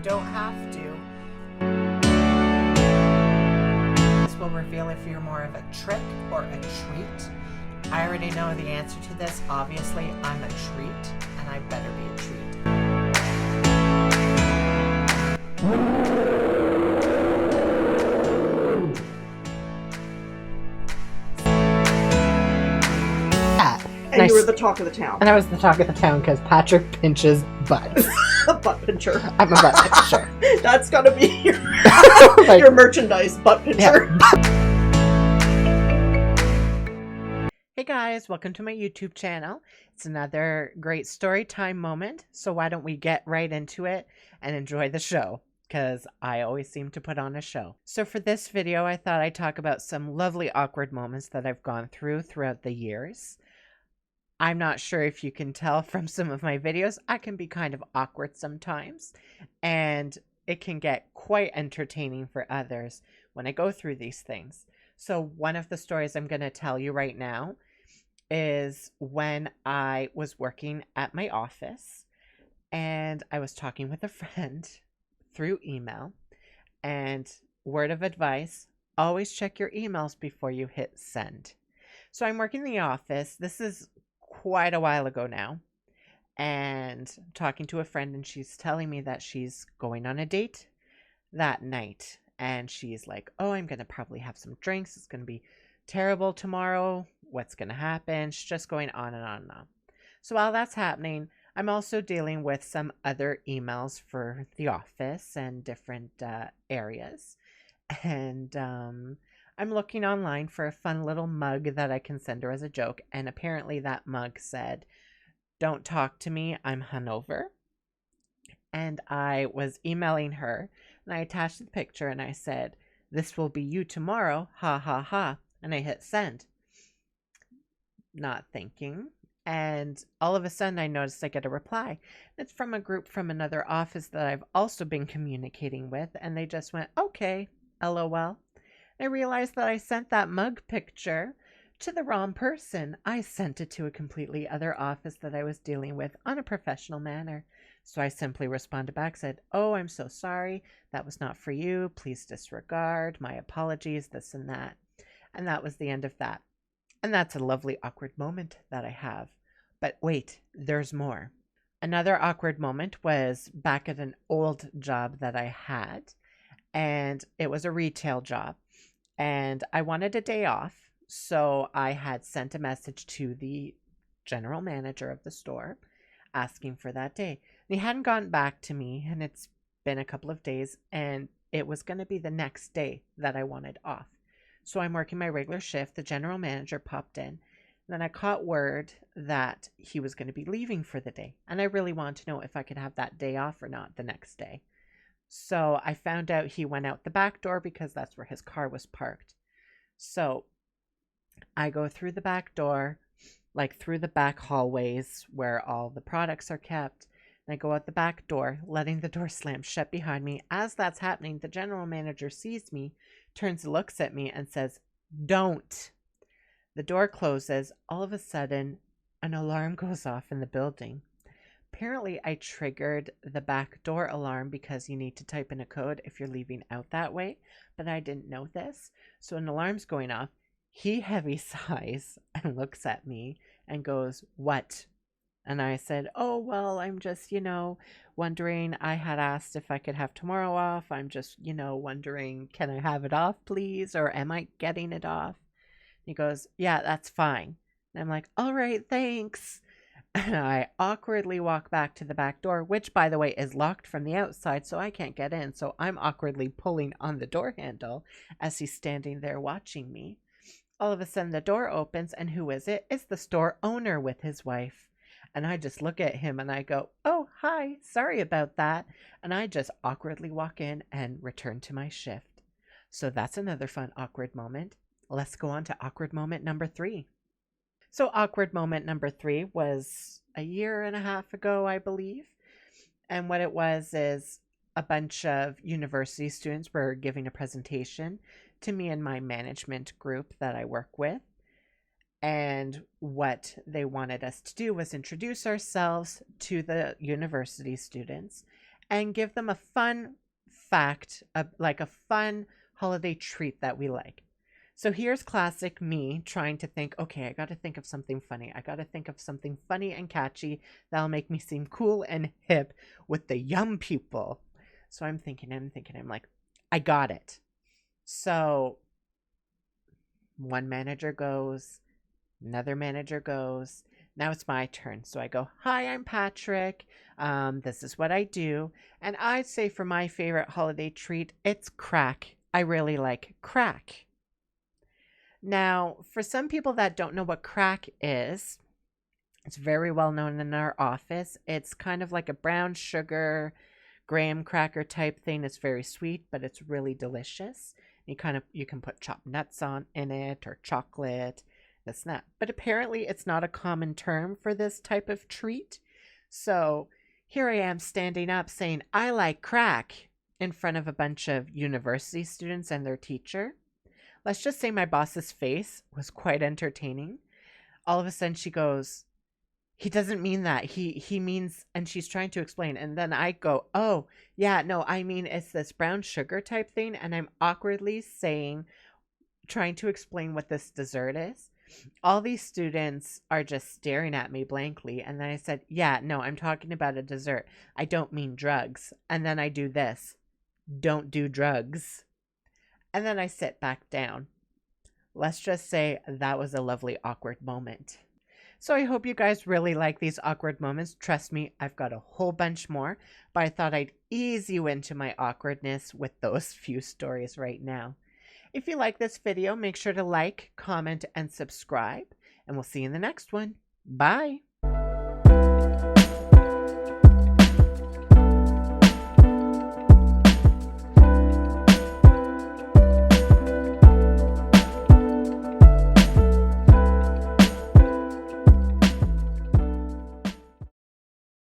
don't have to. This will reveal if you're more of a trick or a treat. I already know the answer to this. Obviously, I'm a treat, and I better be a treat. And you were the talk of the town. And I was the talk of the town because Patrick pinches butts. A butt pincher. I'm a butt pincher. That's gotta be your, Like, your merchandise, butt pincher. Yeah. Hey guys, welcome to my YouTube channel. It's another great story time moment. So why don't we get right into it and enjoy the show? Because I always seem to put on a show. So for this video, I thought I'd talk about some lovely awkward moments that I've gone through throughout the years. I'm not sure if you can tell from some of my videos, I can be kind of awkward sometimes, and it can get quite entertaining for others when I go through these things. So one of the stories I'm going to tell you right now is when I was working at my office and I was talking with a friend through email, and word of advice, always check your emails before you hit send. So I'm working in the office. This is quite a while ago now, and I'm talking to a friend, and she's telling me that she's going on a date that night, and she's like, oh, I'm gonna probably have some drinks, it's gonna be terrible tomorrow, what's gonna happen? She's just going on and on and on. So while that's happening, I'm also dealing with some other emails for the office and different areas, and I'm looking online for a fun little mug that I can send her as a joke. And apparently that mug said, don't talk to me, I'm hungover. And I was emailing her and I attached the picture and I said, this will be you tomorrow, ha ha ha. And I hit send. Not thinking. And all of a sudden I noticed I get a reply. It's from a group from another office that I've also been communicating with. And they just went, okay, LOL. I realized that I sent that mug picture to the wrong person. I sent it to a completely other office that I was dealing with on a professional manner. So I simply responded back, said, oh, I'm so sorry. That was not for you. Please disregard. My apologies, this and that. And that was the end of that. And that's a lovely awkward moment that I have. But wait, there's more. Another awkward moment was back at an old job that I had. And it was a retail job. And I wanted a day off, so I had sent a message to the general manager of the store asking for that day. And he hadn't gotten back to me, and it's been a couple of days, and it was going to be the next day that I wanted off. So I'm working my regular shift. The general manager popped in, and then I caught word that he was going to be leaving for the day, and I really wanted to know if I could have that day off or not the next day. So I found out he went out the back door because that's where his car was parked. So I go through the back door, like through the back hallways where all the products are kept. And I go out the back door, letting the door slam shut behind me. As that's happening, the general manager sees me, turns and looks at me and says, don't. The door closes. All of a sudden, an alarm goes off in the building. Apparently, I triggered the back door alarm because you need to type in a code if you're leaving out that way, but I didn't know this. So an alarm's going off. He heavy sighs and looks at me and goes, what? And I said, oh, well, I'm just, wondering. I had asked if I could have tomorrow off. I'm just, wondering, can I have it off, please? Or am I getting it off? He goes, yeah, that's fine. And I'm like, all right, thanks. And I awkwardly walk back to the back door, which, by the way, is locked from the outside, so I can't get in. So I'm awkwardly pulling on the door handle as he's standing there watching me. All of a sudden, the door opens, and who is it? It's the store owner with his wife. And I just look at him, and I go, oh, hi, sorry about that. And I just awkwardly walk in and return to my shift. So that's another fun awkward moment. Let's go on to awkward moment number 3. So awkward moment number 3 was a year and a half ago, I believe. And what it was is a bunch of university students were giving a presentation to me and my management group that I work with. And what they wanted us to do was introduce ourselves to the university students and give them a fun fact, like a fun holiday treat that we like. So here's classic me trying to think, okay, I got to think of something funny. I got to think of something funny and catchy that'll make me seem cool and hip with the young people. So I'm thinking, I'm like, I got it. So one manager goes, another manager goes. Now it's my turn. So I go, hi, I'm Patrick. This is what I do. And I'd say for my favorite holiday treat, it's crack. I really like crack. Now, for some people that don't know what crack is, it's very well known in our office. It's kind of like a brown sugar graham cracker type thing. It's very sweet, but it's really delicious. You can put chopped nuts on in it or chocolate, this and that. But apparently it's not a common term for this type of treat. So here I am standing up saying, I like crack in front of a bunch of university students and their teacher. Let's just say my boss's face was quite entertaining. All of a sudden she goes, he doesn't mean that. He means, and she's trying to explain. And then I go, oh, yeah, no, I mean, it's this brown sugar type thing. And I'm awkwardly trying to explain what this dessert is. All these students are just staring at me blankly. And then I said, yeah, no, I'm talking about a dessert. I don't mean drugs. And then I do this. Don't do drugs. And then I sit back down. Let's just say that was a lovely awkward moment. So I hope you guys really like these awkward moments. Trust me, I've got a whole bunch more, but I thought I'd ease you into my awkwardness with those few stories right now. If you like this video, make sure to like, comment, and subscribe, and we'll see you in the next one. Bye!